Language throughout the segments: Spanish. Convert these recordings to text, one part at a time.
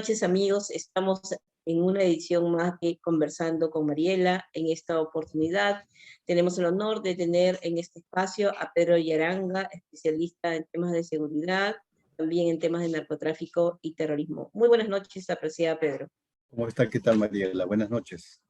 noches, amigos. Estamos en una edición más de Conversando con Mariela. En esta oportunidad tenemos el honor de tener en este espacio a Pedro Yaranga, especialista en temas de seguridad, también en temas de narcotráfico y terrorismo. Muy buenas noches, apreciada Pedro. ¿Cómo está? ¿Qué tal, Mariela? Buenas noches.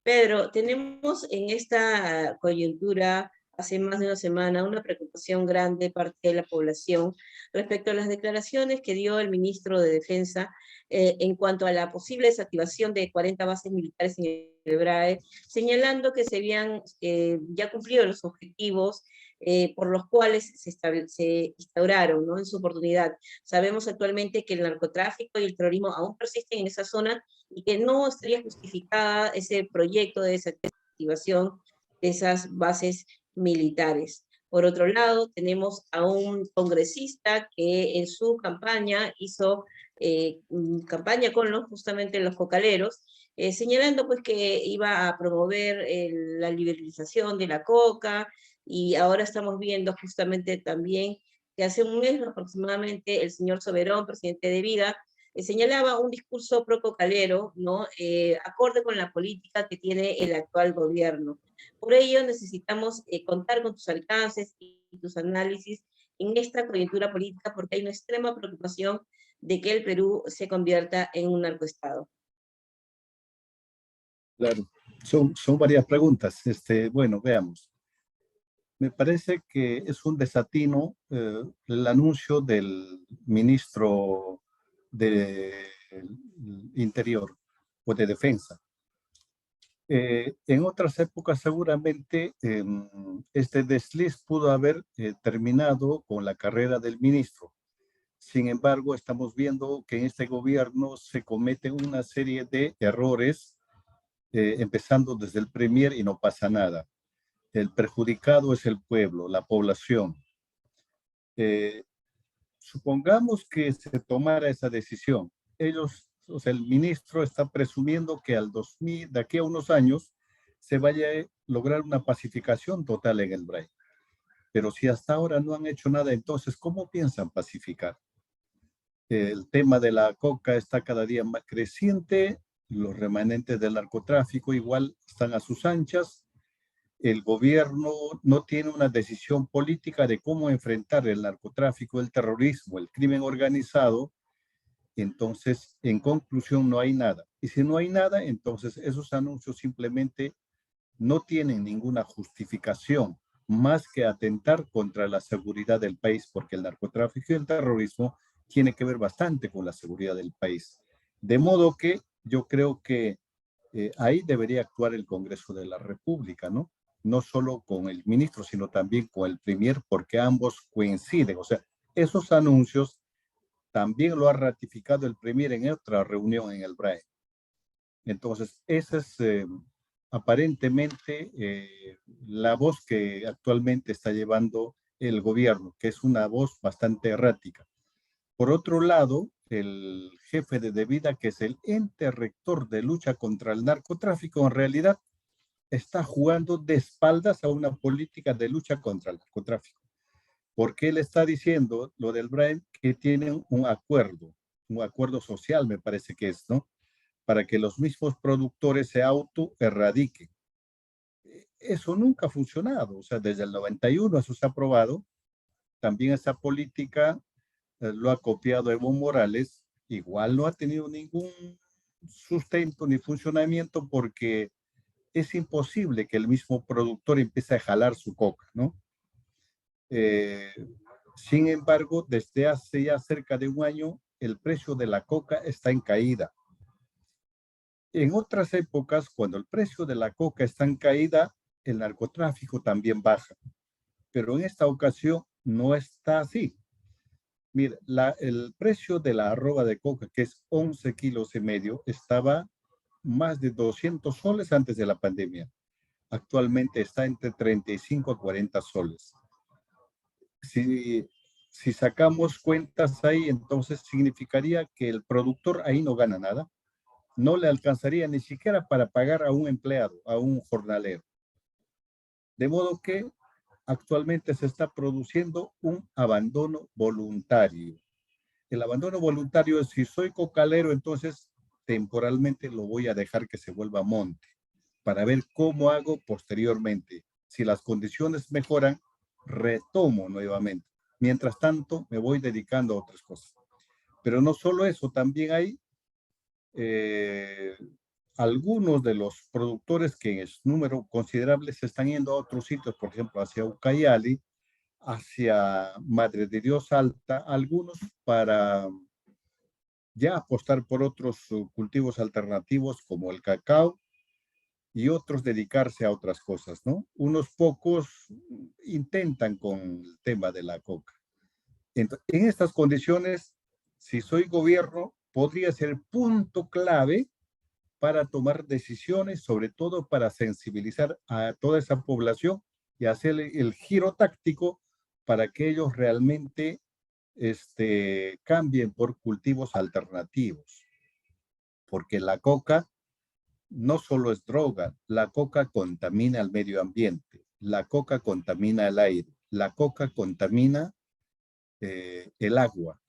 Pedro, tenemos en esta coyuntura, hace más de una semana, una preocupación grande de parte de la población respecto a las declaraciones que dio el ministro de Defensa en cuanto a la posible desactivación de 40 bases militares en el BRAE, señalando que se habían ya cumplido los objetivos por los cuales se instauraron, ¿no?, en su oportunidad. Sabemos actualmente que el narcotráfico y el terrorismo aún persisten en esa zona y que no estaría justificada ese proyecto de desactivación de esas bases militares. Por otro lado, tenemos a un congresista que en su campaña hizo campaña con justamente los cocaleros, señalando pues que iba a promover la liberalización de la coca, y ahora estamos viendo justamente también que hace un mes aproximadamente el señor Soberón, presidente de Vida, señalaba un discurso pro-cocalero, ¿no?, acorde con la política que tiene el actual gobierno. Por ello necesitamos contar con tus alcances y tus análisis en esta coyuntura política, porque hay una extrema preocupación de que el Perú se convierta en un narcoestado. Claro, son varias preguntas. Bueno, veamos. Me parece que es un desatino el anuncio del ministro de Interior o de Defensa. En otras épocas seguramente este desliz pudo haber terminado con la carrera del ministro. Sin embargo, estamos viendo que en este gobierno se cometen una serie de errores, empezando desde el premier, y no pasa nada. El perjudicado es el pueblo, la población. Supongamos que se tomara esa decisión. O sea, el ministro está presumiendo que de aquí a unos años, se vaya a lograr una pacificación total en el BRAE. Pero si hasta ahora no han hecho nada, entonces, ¿cómo piensan pacificar? El tema de la coca está cada día más creciente, los remanentes del narcotráfico igual están a sus anchas, el gobierno no tiene una decisión política de cómo enfrentar el narcotráfico, el terrorismo, el crimen organizado. Entonces, en conclusión, no hay nada. Y si no hay nada, entonces esos anuncios simplemente no tienen ninguna justificación más que atentar contra la seguridad del país, porque el narcotráfico y el terrorismo tiene que ver bastante con la seguridad del país. De modo que yo creo que ahí debería actuar el Congreso de la República, ¿no? No solo con el ministro, sino también con el premier, porque ambos coinciden. O sea, esos anuncios también lo ha ratificado el premier en otra reunión en el BRAE. Entonces, esa es aparentemente la voz que actualmente está llevando el gobierno, que es una voz bastante errática. Por otro lado, el jefe de Devida, que es el ente rector de lucha contra el narcotráfico, en realidad está jugando de espaldas a una política de lucha contra el narcotráfico. Porque él está diciendo lo del BRAE, que tienen un acuerdo social, me parece que es, ¿no?, para que los mismos productores se autoerradiquen. Eso nunca ha funcionado. O sea, desde el 91 eso se ha aprobado. También esa política lo ha copiado Evo Morales. Igual no ha tenido ningún sustento ni funcionamiento, porque es imposible que el mismo productor empiece a jalar su coca, ¿no? Sin embargo, desde hace ya cerca de un año, el precio de la coca está en caída. En otras épocas, cuando el precio de la coca está en caída, el narcotráfico también baja. Pero en esta ocasión no está así. Mira, el precio de la arroba de coca, que es 11 kilos y medio, estaba más de 200 soles antes de la pandemia. Actualmente está entre 35 a 40 soles. Si sacamos cuentas ahí, entonces significaría que el productor ahí no gana nada. No le alcanzaría ni siquiera para pagar a un empleado, a un jornalero. De modo que actualmente se está produciendo un abandono voluntario. El abandono voluntario es si soy cocalero, entonces temporalmente lo voy a dejar que se vuelva monte para ver cómo hago posteriormente. Si las condiciones mejoran, retomo nuevamente. Mientras tanto, me voy dedicando a otras cosas. Pero no solo eso, también hay eh, algunos de los productores que en número considerable se están yendo a otros sitios, por ejemplo, hacia Ucayali, hacia Madre de Dios Alta, algunos para ya apostar por otros cultivos alternativos como el cacao y otros dedicarse a otras cosas, ¿no? Unos pocos intentan con el tema de la coca. En estas condiciones, si soy gobierno, podría ser punto clave para tomar decisiones, sobre todo para sensibilizar a toda esa población y hacer el giro táctico para que ellos realmente cambien por cultivos alternativos. Porque la coca no solo es droga, la coca contamina el medio ambiente, la coca contamina el aire, la coca contamina el agua.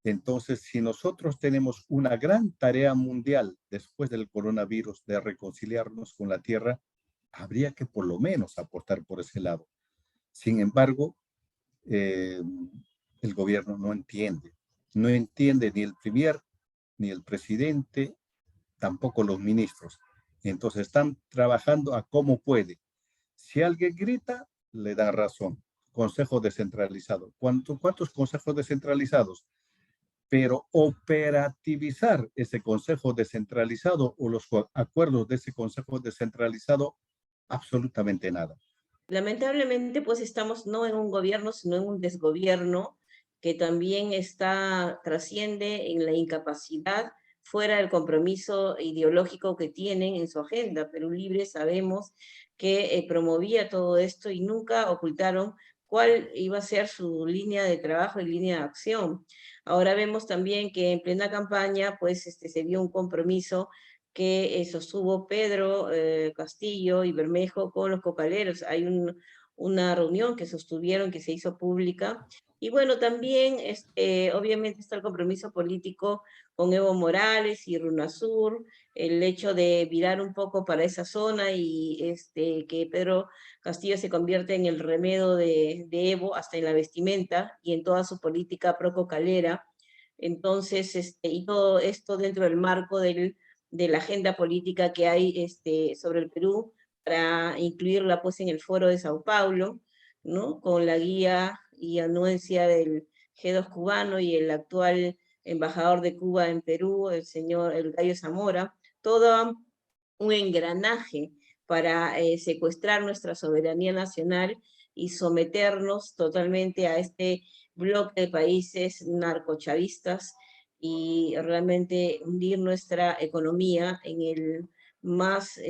Entonces, si nosotros tenemos una gran tarea mundial después del coronavirus de reconciliarnos con la tierra, habría que por lo menos apostar por ese lado. Sin embargo, eh, el gobierno no entiende ni el premier, ni el presidente, tampoco los ministros. Entonces están trabajando a como puede. Si alguien grita, le dan razón. Consejo descentralizado. ¿Cuántos consejos descentralizados? Pero operativizar ese consejo descentralizado o los acuerdos de ese consejo descentralizado, absolutamente nada. Lamentablemente, pues estamos no en un gobierno, sino en un desgobierno que también trasciende en la incapacidad fuera del compromiso ideológico que tienen en su agenda. Perú Libre sabemos que promovía todo esto y nunca ocultaron cuál iba a ser su línea de trabajo y línea de acción. Ahora vemos también que en plena campaña, pues se dio un compromiso que sostuvo Pedro Castillo y Bermejo con los cocaleros. Hay una reunión que sostuvieron, que se hizo pública. Y bueno, también obviamente está el compromiso político con Evo Morales y Runasur, el hecho de virar un poco para esa zona y que Pedro Castillo se convierte en el remedio de Evo, hasta en la vestimenta y en toda su política pro-cocalera. Entonces, y todo esto dentro del marco de la agenda política que hay sobre el Perú para incluirla pues en el foro de Sao Paulo, ¿no? Con la guía y anuencia del G2 cubano y el actual embajador de Cuba en Perú, el Gallo Zamora, todo un engranaje para secuestrar nuestra soberanía nacional y someternos totalmente a este bloque de países narcochavistas y realmente hundir nuestra economía en el más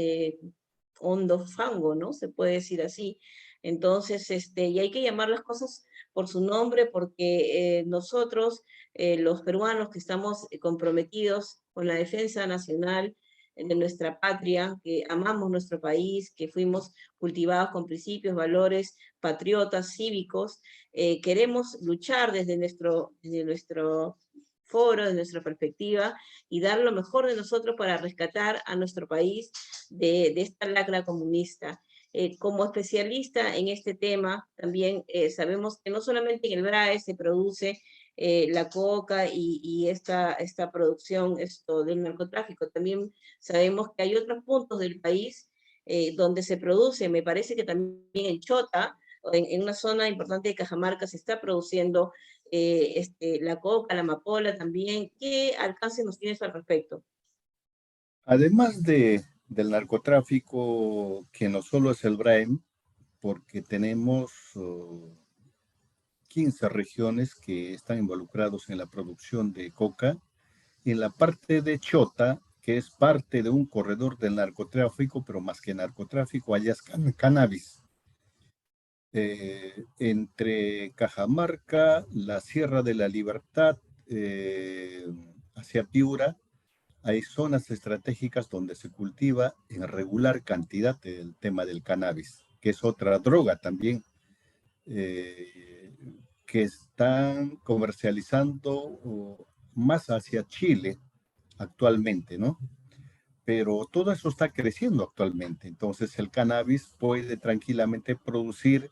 hondo fango, ¿no? Se puede decir así. Entonces, y hay que llamar las cosas por su nombre porque nosotros, los peruanos que estamos comprometidos con la defensa nacional de nuestra patria, que amamos nuestro país, que fuimos cultivados con principios, valores, patriotas, cívicos, queremos luchar desde nuestro foro, de nuestra perspectiva, y dar lo mejor de nosotros para rescatar a nuestro país de esta lacra comunista. Como especialista en este tema, también sabemos que no solamente en el BRAE se produce la coca y esta producción del narcotráfico, también sabemos que hay otros puntos del país donde se produce, me parece que también en Chota, en una zona importante de Cajamarca se está produciendo la coca, la amapola también. ¿Qué alcance nos tienes al respecto? Además del narcotráfico, que no solo es el Braem, porque tenemos 15 regiones que están involucrados en la producción de coca. En la parte de Chota, que es parte de un corredor del narcotráfico, pero más que narcotráfico, allá es cannabis. Entre Cajamarca, la Sierra de la Libertad, hacia Piura, hay zonas estratégicas donde se cultiva en regular cantidad el tema del cannabis, que es otra droga también, eh, que están comercializando más hacia Chile actualmente, ¿no? Pero todo eso está creciendo actualmente. Entonces el cannabis puede tranquilamente producir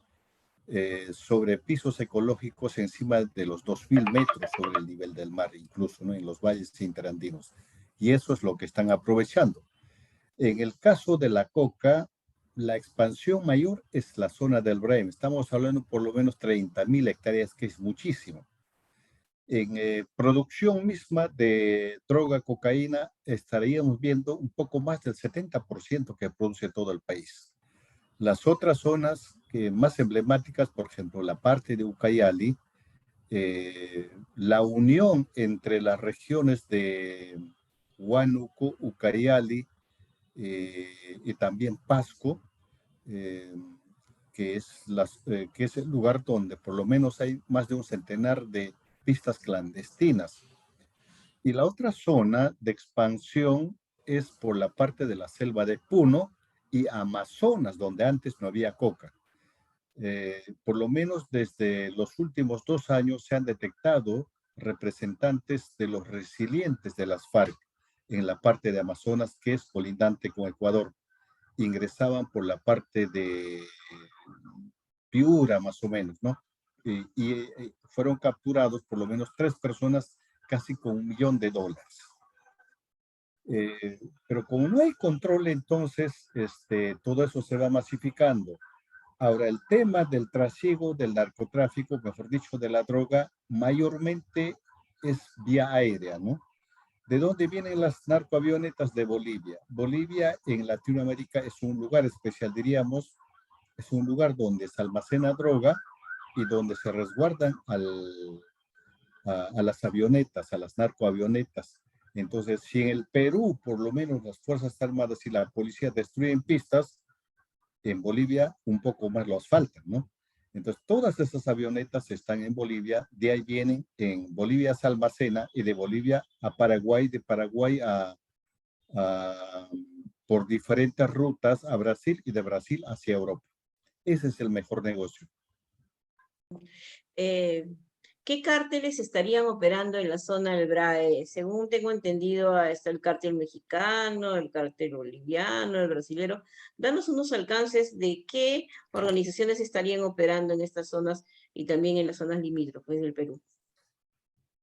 sobre pisos ecológicos encima de los 2000 metros sobre el nivel del mar, incluso, ¿no? En los valles interandinos. Y eso es lo que están aprovechando. En el caso de la coca, la expansión mayor es la zona del Brain. Estamos hablando por lo menos 30.000 hectáreas, que es muchísimo. En producción misma de droga, cocaína, estaríamos viendo un poco más del 70% que produce todo el país. Las otras zonas más emblemáticas, por ejemplo, la parte de Ucayali, la unión entre las regiones de Huánuco, Ucayali y también Pasco, eh, que es el lugar donde por lo menos hay más de un centenar de pistas clandestinas. Y la otra zona de expansión es por la parte de la selva de Puno y Amazonas, donde antes no había coca. Por lo menos desde los últimos 2 años se han detectado representantes de los resilientes de las FARC en la parte de Amazonas, que es colindante con Ecuador. Ingresaban por la parte de Piura, más o menos, ¿no? Y fueron capturados por lo menos 3 personas, casi con $1.000.000. Pero como no hay control, entonces todo eso se va masificando. Ahora, el tema del trasiego, del narcotráfico, mejor dicho, de la droga, mayormente es vía aérea, ¿no? ¿De dónde vienen las narcoavionetas? De Bolivia. Bolivia en Latinoamérica es un lugar especial, diríamos, es un lugar donde se almacena droga y donde se resguardan a las avionetas, a las narcoavionetas. Entonces, si en el Perú, por lo menos las Fuerzas Armadas y la policía destruyen pistas, en Bolivia un poco más lo asfaltan, ¿no? Entonces, todas esas avionetas están en Bolivia, de ahí vienen, en Bolivia se almacena, y de Bolivia a Paraguay, de Paraguay por diferentes rutas a Brasil, y de Brasil hacia Europa. Ese es el mejor negocio. Eh, ¿Qué cárteles estarían operando en la zona del BRAE? Según tengo entendido, está el cártel mexicano, el cártel boliviano, el brasilero. Danos unos alcances de qué organizaciones estarían operando en estas zonas y también en las zonas limítrofes del Perú.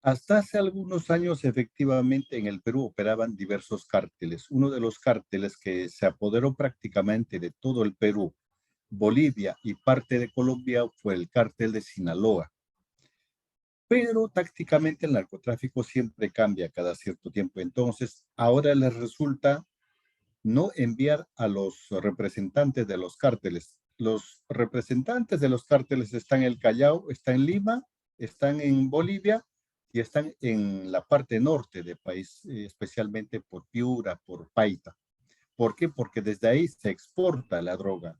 Hasta hace algunos años, efectivamente, en el Perú operaban diversos cárteles. Uno de los cárteles que se apoderó prácticamente de todo el Perú, Bolivia y parte de Colombia fue el cártel de Sinaloa. Pero tácticamente el narcotráfico siempre cambia cada cierto tiempo. Entonces, ahora les resulta no enviar a los representantes de los cárteles. Los representantes de los cárteles están en el Callao, están en Lima, están en Bolivia y están en la parte norte del país, especialmente por Piura, por Paita. ¿Por qué? Porque desde ahí se exporta la droga.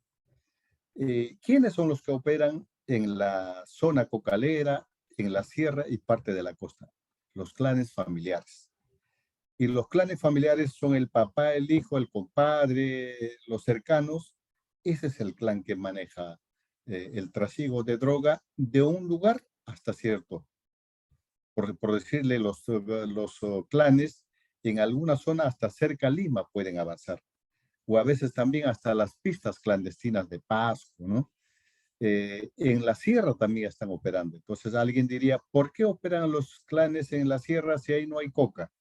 ¿Quiénes son los que operan en la zona cocalera, en la sierra y parte de la costa? Los clanes familiares. Y los clanes familiares son el papá, el hijo, el compadre, los cercanos. Ese es el clan que maneja el trasiego de droga de un lugar hasta cierto. Por decirle, los clanes en alguna zona hasta cerca a Lima pueden avanzar. O a veces también hasta las pistas clandestinas de Pasco, ¿no? En la sierra también están operando. Entonces alguien diría, ¿por qué operan los clanes en la sierra si ahí no hay coca?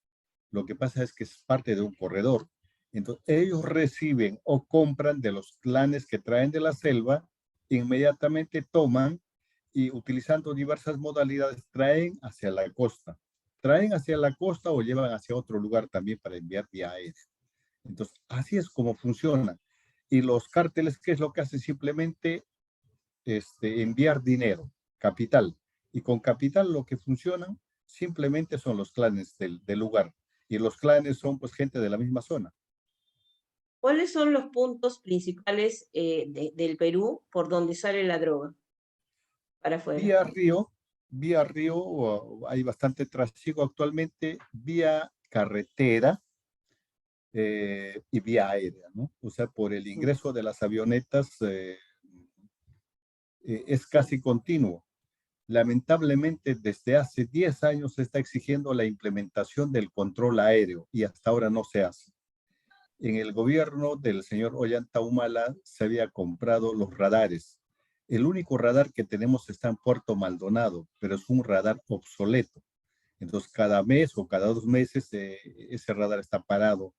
Lo que pasa es que es parte de un corredor. Entonces ellos reciben o compran de los clanes que traen de la selva, inmediatamente toman y utilizando diversas modalidades traen hacia la costa. Traen hacia la costa o llevan hacia otro lugar también para enviar vía aérea. Entonces, así es como funciona. Y los cárteles, ¿qué es lo que hacen? Simplemente enviar dinero, capital. Y con capital lo que funcionan simplemente son los clanes del lugar. Y los clanes son pues gente de la misma zona. ¿Cuáles son los puntos principales del Perú por donde sale la droga para afuera? Vía río, vía río, hay bastante tráfico actualmente, vía carretera y vía aérea, ¿no? O sea, por el ingreso de las avionetas es casi continuo. Lamentablemente, desde hace 10 años se está exigiendo la implementación del control aéreo y hasta ahora no se hace. En el gobierno del señor Ollanta Humala se había comprado los radares. El único radar que tenemos está en Puerto Maldonado, pero es un radar obsoleto. Entonces, cada mes o cada 2 meses ese radar está parado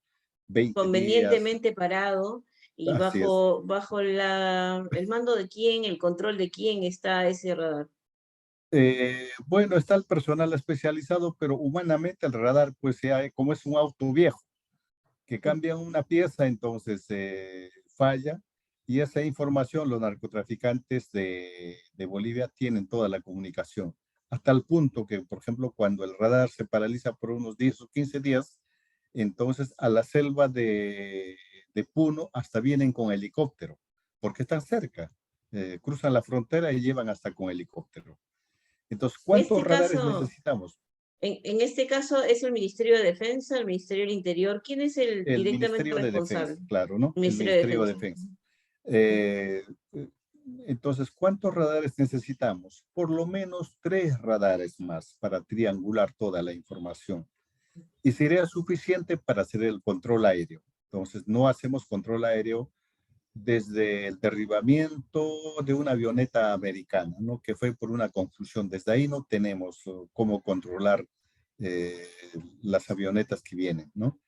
20 días. Convenientemente parado y Así es. bajo el mando de quién, el control de quién está ese radar. Bueno, está el personal especializado, pero humanamente el radar, pues como es un auto viejo, que cambian una pieza, entonces falla. Y esa información los narcotraficantes de Bolivia tienen toda la comunicación. Hasta el punto que, por ejemplo, cuando el radar se paraliza por unos 10 o 15 días, entonces a la selva de Puno hasta vienen con helicóptero, porque están cerca. Cruzan la frontera y llevan hasta con helicóptero. Entonces, En ¿cuántos este radares caso, necesitamos? en este caso es el Ministerio de Defensa, el Ministerio del Interior. ¿Quién es el El directamente Ministerio de responsable? Defensa, claro, ¿no? El El Ministerio de Ministerio de Defensa. Defensa. Eh, eh, entonces, ¿cuántos radares necesitamos? Por lo menos 3 radares más para triangular toda la información. Y sería suficiente para hacer el control aéreo. Entonces, no hacemos control aéreo desde el derribamiento de una avioneta americana, ¿no? Que fue por una confusión. Desde ahí no tenemos cómo controlar eh, las avionetas que vienen, ¿no?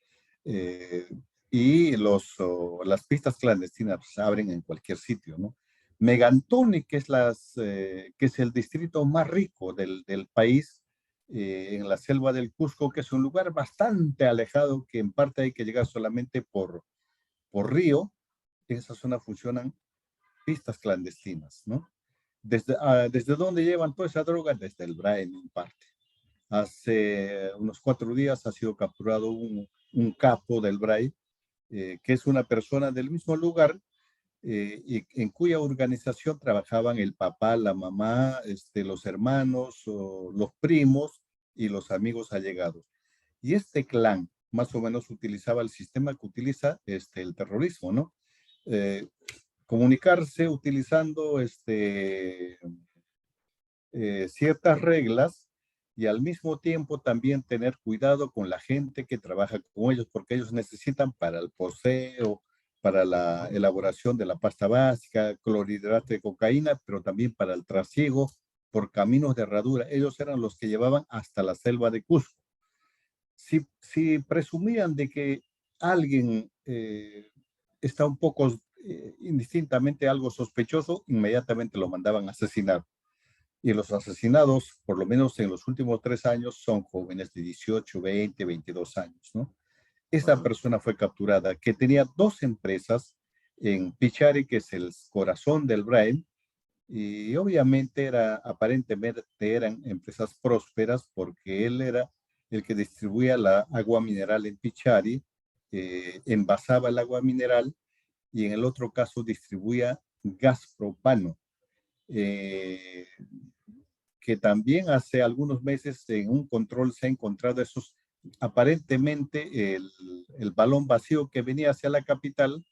Eh, y las pistas clandestinas se abren en cualquier sitio, ¿no? Megantoni, que es el distrito más rico del país, en la selva del Cusco, que es un lugar bastante alejado, que en parte hay que llegar solamente por río. En esa zona funcionan pistas clandestinas, ¿no? ¿Desde dónde llevan toda esa droga? Desde el Brain, en parte. Hace unos 4 días ha sido capturado un capo del BRAI, que es una persona del mismo lugar, y en cuya organización trabajaban el papá, la mamá, los hermanos, los primos y los amigos allegados. Y este clan más o menos utilizaba el sistema que utiliza el terrorismo, ¿no? Eh, Comunicarse utilizando ciertas reglas y al mismo tiempo también tener cuidado con la gente que trabaja con ellos, porque ellos necesitan para el poseo, para la elaboración de la pasta básica, clorhidrato de cocaína, pero también para el trasiego por caminos de herradura. Ellos eran los que llevaban hasta la selva de Cusco. Si presumían de que alguien está un poco indistintamente algo sospechoso, inmediatamente lo mandaban a asesinar. Y los asesinados, por lo menos en los últimos 3 años, son jóvenes de 18, 20, 22 años, ¿no? Esta Wow. persona fue capturada, que tenía 2 empresas en Pichari, que es el corazón del Brain, y obviamente aparentemente eran empresas prósperas porque él era el que distribuía la agua mineral en Pichari, envasaba el agua mineral y en el otro caso distribuía gas propano. Eh, que también hace algunos meses en un control se ha encontrado aparentemente el balón vacío que venía hacia la capital.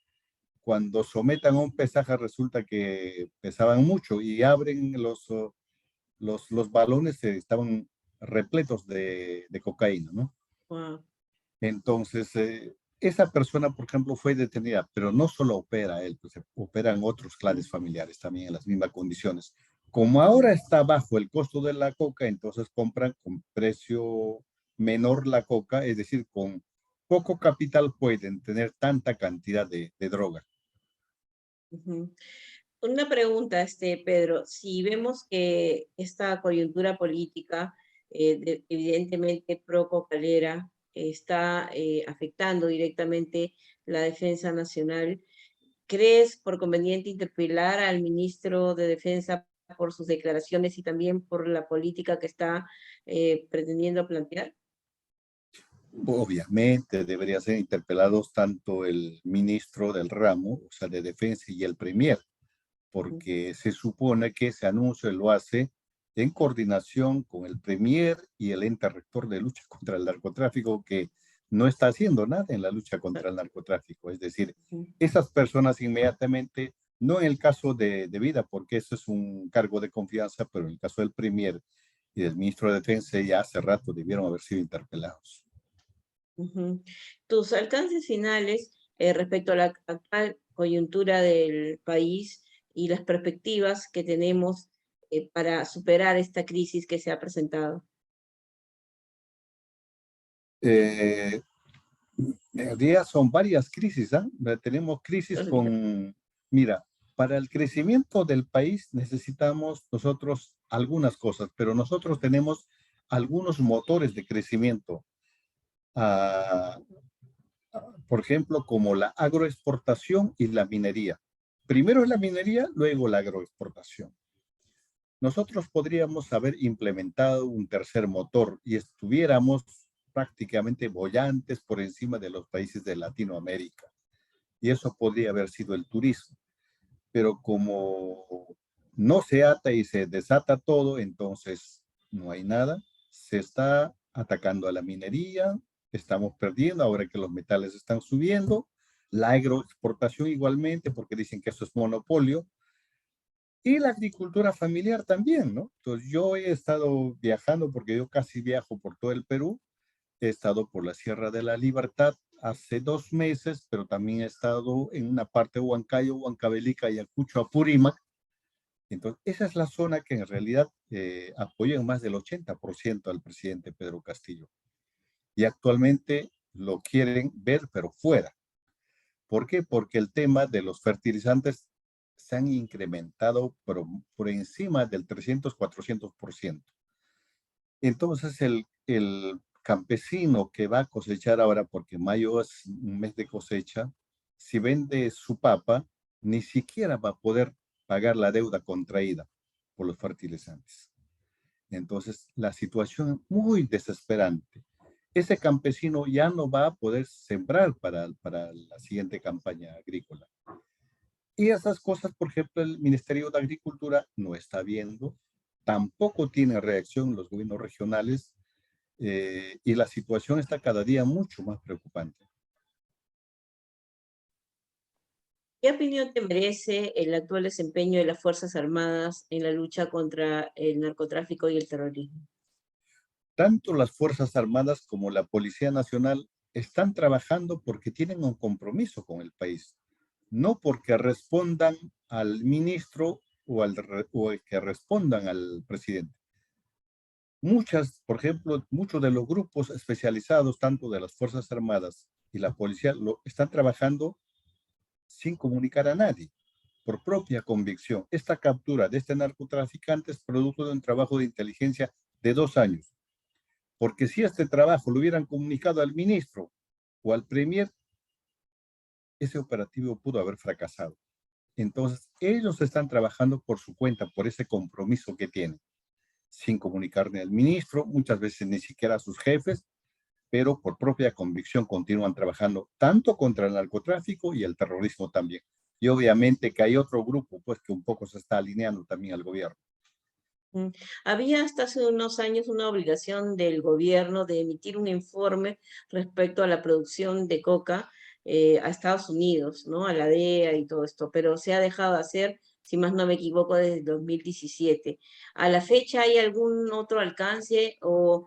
Cuando sometan a un pesaje resulta que pesaban mucho y abren los balones, estaban repletos de cocaína, ¿no? Wow. Entonces, esa persona, por ejemplo, fue detenida, pero no solo opera él, pues operan otros clanes familiares también en las mismas condiciones. Como ahora está bajo el costo de la coca, entonces compran con precio menor la coca, es decir, con poco capital pueden tener tanta cantidad de droga. Ujú. Una pregunta, Pedro, si vemos que esta coyuntura política, evidentemente pro-cocalera, está afectando directamente la defensa nacional, ¿crees por conveniente interpelar al ministro de Defensa por sus declaraciones y también por la política que está pretendiendo plantear? Obviamente debería ser interpelados tanto el ministro del ramo, o sea, de defensa, y el premier, Ujú. porque se supone que ese anuncio lo hace en coordinación con el Premier y el ente rector de lucha contra el narcotráfico, que no está haciendo nada en la lucha contra el narcotráfico. Es decir, Ujú. esas personas inmediatamente No en el caso de Vida, porque eso es un cargo de confianza, pero en el caso del Premier y del ministro de Defensa ya hace rato debieron haber sido interpelados. Ujú. Tus alcances finales respecto a la actual coyuntura del país y las perspectivas que tenemos para superar esta crisis que se ha presentado. Eh, en realidad son varias crisis, ¿ah? Tenemos crisis con, mira, para el crecimiento del país necesitamos nosotros algunas cosas, pero nosotros tenemos algunos motores de crecimiento. Ah, por ejemplo, como la agroexportación y la minería. Primero es la minería, luego la agroexportación. Nosotros podríamos haber implementado un tercer motor y estuviéramos prácticamente bollantes por encima de los países de Latinoamérica. Y eso podría haber sido el turismo. Pero como no se ata y se desata todo, entonces no hay nada. Se está atacando a la minería, estamos perdiendo ahora que los metales están subiendo, la agroexportación igualmente, porque dicen que eso es monopolio, y la agricultura familiar también, ¿no? Entonces yo he estado viajando, porque yo casi viajo por todo el Perú, he estado por la Sierra de la Libertad hace 2 meses, pero también he estado en una parte de Huancayo, Huancavelica, Ayacucho, Apurímac. Entonces, esa es la zona que en realidad apoya en más del 80% al presidente Pedro Castillo. Y actualmente lo quieren ver, pero fuera. ¿Por qué? Porque el tema de los fertilizantes se han incrementado por encima del 300-400%. Entonces, el campesino que va a cosechar ahora, porque mayo es un mes de cosecha, si vende su papa, ni siquiera va a poder pagar la deuda contraída por los fertilizantes. Entonces, la situación es muy desesperante. Ese campesino ya no va a poder sembrar para la siguiente campaña agrícola. Y esas cosas, por ejemplo, el Ministerio de Agricultura no está viendo, tampoco tiene reacción los gobiernos regionales, y la situación está cada día mucho más preocupante. ¿Qué opinión te merece el actual desempeño de las Fuerzas Armadas en la lucha contra el narcotráfico y el terrorismo? Tanto las Fuerzas Armadas como la Policía Nacional están trabajando porque tienen un compromiso con el país, no porque respondan al ministro o que respondan al presidente. Por ejemplo, muchos de los grupos especializados, tanto de las Fuerzas Armadas y la policía, están trabajando sin comunicar a nadie, por propia convicción. Esta captura de este narcotraficante es producto de un trabajo de inteligencia de 2 años, porque si este trabajo lo hubieran comunicado al ministro o al premier, ese operativo pudo haber fracasado. Entonces, ellos están trabajando por su cuenta, por ese compromiso que tienen, sin comunicarle al ministro, muchas veces ni siquiera a sus jefes, pero por propia convicción continúan trabajando tanto contra el narcotráfico y el terrorismo también. Y obviamente que hay otro grupo, pues que un poco se está alineando también al gobierno. Mm. Había hasta hace unos años una obligación del gobierno de emitir un informe respecto a la producción de coca a Estados Unidos, ¿no? A la DEA y todo esto, pero se ha dejado de hacer, si más no me equivoco, desde el 2017. ¿A la fecha hay algún otro alcance o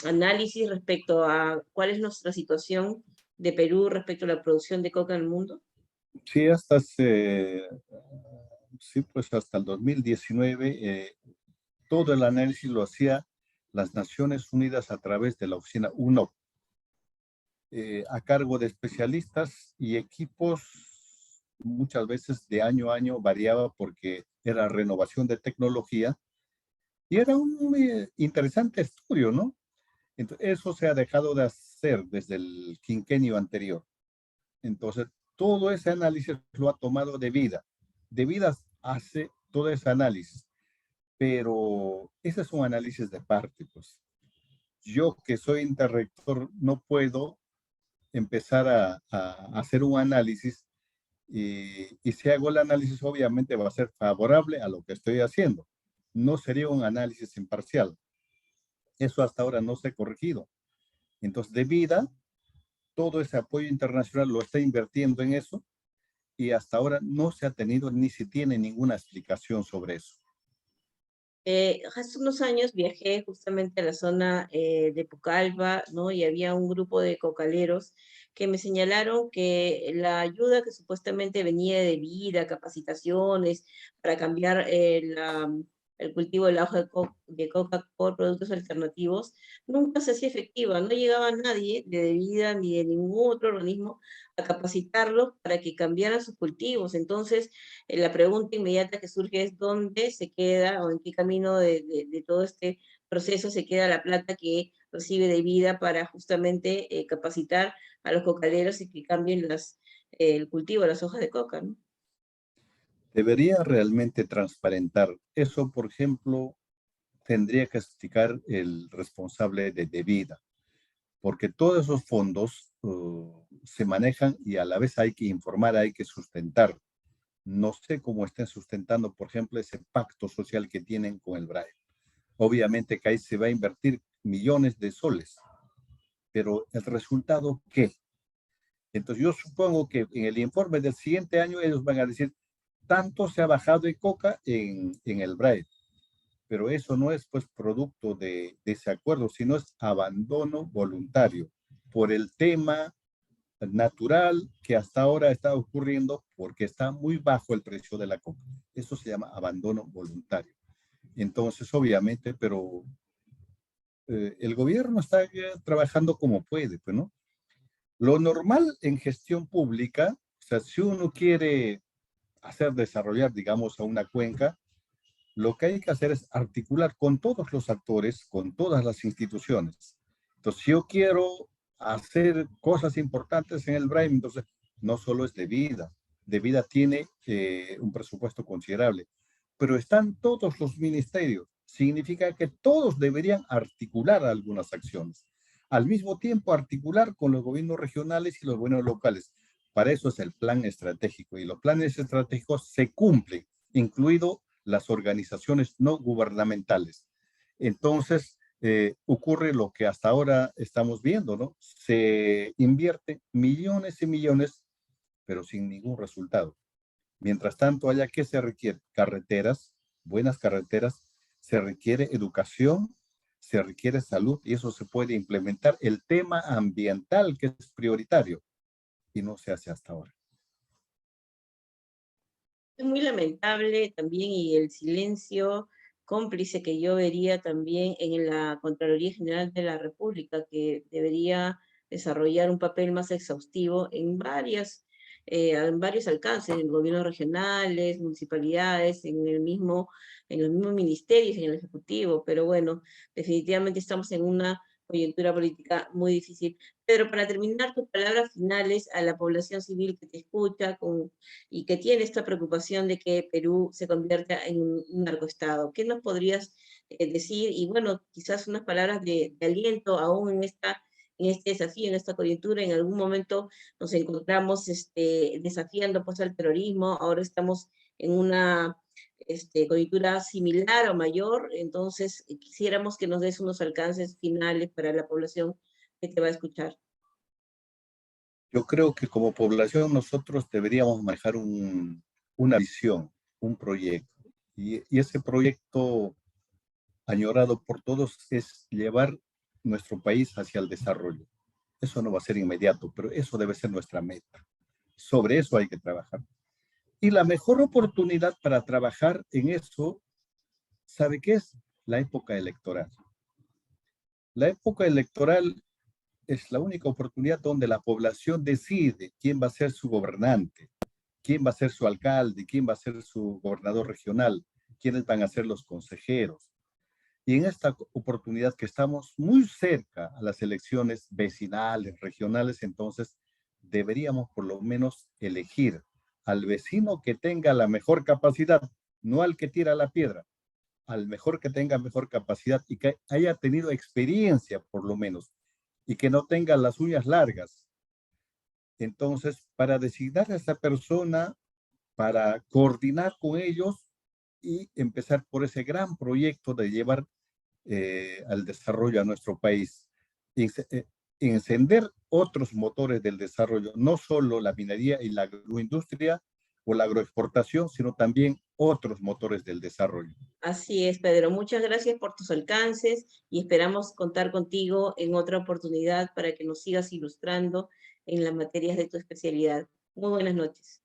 análisis respecto a cuál es nuestra situación de Perú respecto a la producción de coca en el mundo? Sí, sí, pues hasta el 2019, todo el análisis lo hacía las Naciones Unidas a través de la oficina UNOP, a cargo de especialistas y equipos. Muchas veces de año a año variaba porque era renovación de tecnología y era un interesante estudio, ¿no? Entonces, eso se ha dejado de hacer desde el quinquenio anterior. Entonces, todo ese análisis lo ha tomado de vida. De vida hace todo ese análisis, pero ese es un análisis de parte, pues. Yo que soy interrector no puedo empezar a hacer un análisis y si hago el análisis obviamente va a ser favorable a lo que estoy haciendo. No sería un análisis imparcial. Eso hasta ahora no se ha corregido. Entonces, de vida, todo ese apoyo internacional lo está invirtiendo en eso y hasta ahora no se ha tenido ni se tiene ninguna explicación sobre eso. Hace unos años viajé justamente a la zona de Pucallpa, ¿no? Y había un grupo de cocaleros que me señalaron que la ayuda que supuestamente venía de vida, capacitaciones para cambiar el cultivo de la hoja de coca por productos alternativos, nunca se hacía efectiva. No llegaba nadie de vida ni de ningún otro organismo a capacitarlos para que cambiaran sus cultivos. Entonces, la pregunta inmediata que surge es dónde se queda o en qué camino de todo este proceso se queda la plata que recibe de vida para justamente capacitar a los cocaleros y que cambien el cultivo de las hojas de coca, ¿no? Debería realmente transparentar. Eso, por ejemplo, tendría que explicar el responsable de vida, porque todos esos fondos se manejan y a la vez hay que informar, hay que sustentar. No sé cómo estén sustentando, por ejemplo, ese pacto social que tienen con el BRAE. Obviamente que ahí se va a invertir millones de soles, pero el resultado, ¿qué? Entonces yo supongo que en el informe del siguiente año ellos van a decir, tanto se ha bajado de coca en el BRAE, pero eso no es pues producto de ese acuerdo, sino es abandono voluntario por el tema natural que hasta ahora está ocurriendo porque está muy bajo el precio de la coca. Eso se llama abandono voluntario. Entonces, obviamente, pero el gobierno está trabajando como puede, pues, ¿no? Lo normal en gestión pública, o sea, si uno quiere hacer desarrollar, digamos, a una cuenca, lo que hay que hacer es articular con todos los actores, con todas las instituciones. Entonces, si yo quiero hacer cosas importantes en el BRAIM, entonces no solo es de vida tiene un presupuesto considerable, pero están todos los ministerios. Significa que todos deberían articular algunas acciones. Al mismo tiempo, articular con los gobiernos regionales y los gobiernos locales. Para eso es el plan estratégico y los planes estratégicos se cumplen, incluido las organizaciones no gubernamentales. Entonces, ocurre lo que hasta ahora estamos viendo, ¿no? Se invierte millones y millones, pero sin ningún resultado. Mientras tanto, allá que se requiere carreteras, buenas carreteras, se requiere educación, se requiere salud y eso se puede implementar. El tema ambiental que es prioritario y no se hace hasta ahora. Es muy lamentable también y el silencio cómplice que yo vería también en la Contraloría General de la República, que debería desarrollar un papel más exhaustivo en varios alcances, en gobiernos regionales, municipalidades, en los mismos ministerios, en el Ejecutivo, pero bueno, definitivamente estamos en una coyuntura política muy difícil. Pero para terminar, tus palabras finales a la población civil que te escucha y que tiene esta preocupación de que Perú se convierta en un narcoestado. ¿Qué nos podrías decir? Y bueno, quizás unas palabras de aliento aún en este desafío, en esta coyuntura. En algún momento nos encontramos desafiando pues, al terrorismo, ahora estamos en una coyuntura similar o mayor, entonces quisiéramos que nos des unos alcances finales para la población que te va a escuchar. Yo creo que como población nosotros deberíamos manejar una visión, un proyecto. Y ese proyecto añorado por todos es llevar nuestro país hacia el desarrollo. Eso no va a ser inmediato, pero eso debe ser nuestra meta. Sobre eso hay que trabajar. Y la mejor oportunidad para trabajar en eso, ¿sabe qué es? La época electoral. La época electoral es la única oportunidad donde la población decide quién va a ser su gobernante, quién va a ser su alcalde, quién va a ser su gobernador regional, quiénes van a ser los consejeros. Y en esta oportunidad que estamos muy cerca a las elecciones vecinales, regionales, entonces deberíamos por lo menos elegir al vecino que tenga la mejor capacidad, no al que tira la piedra, al mejor que tenga mejor capacidad y que haya tenido experiencia por lo menos y que no tenga las uñas largas. Entonces, para designar a esa persona, para coordinar con ellos y empezar por ese gran proyecto de llevar al desarrollo a nuestro país. Encender otros motores del desarrollo, no solo la minería y la agroindustria, o la agroexportación, sino también otros motores del desarrollo. Así es, Pedro. Muchas gracias por tus alcances y esperamos contar contigo en otra oportunidad para que nos sigas ilustrando en las materias de tu especialidad. Muy buenas noches.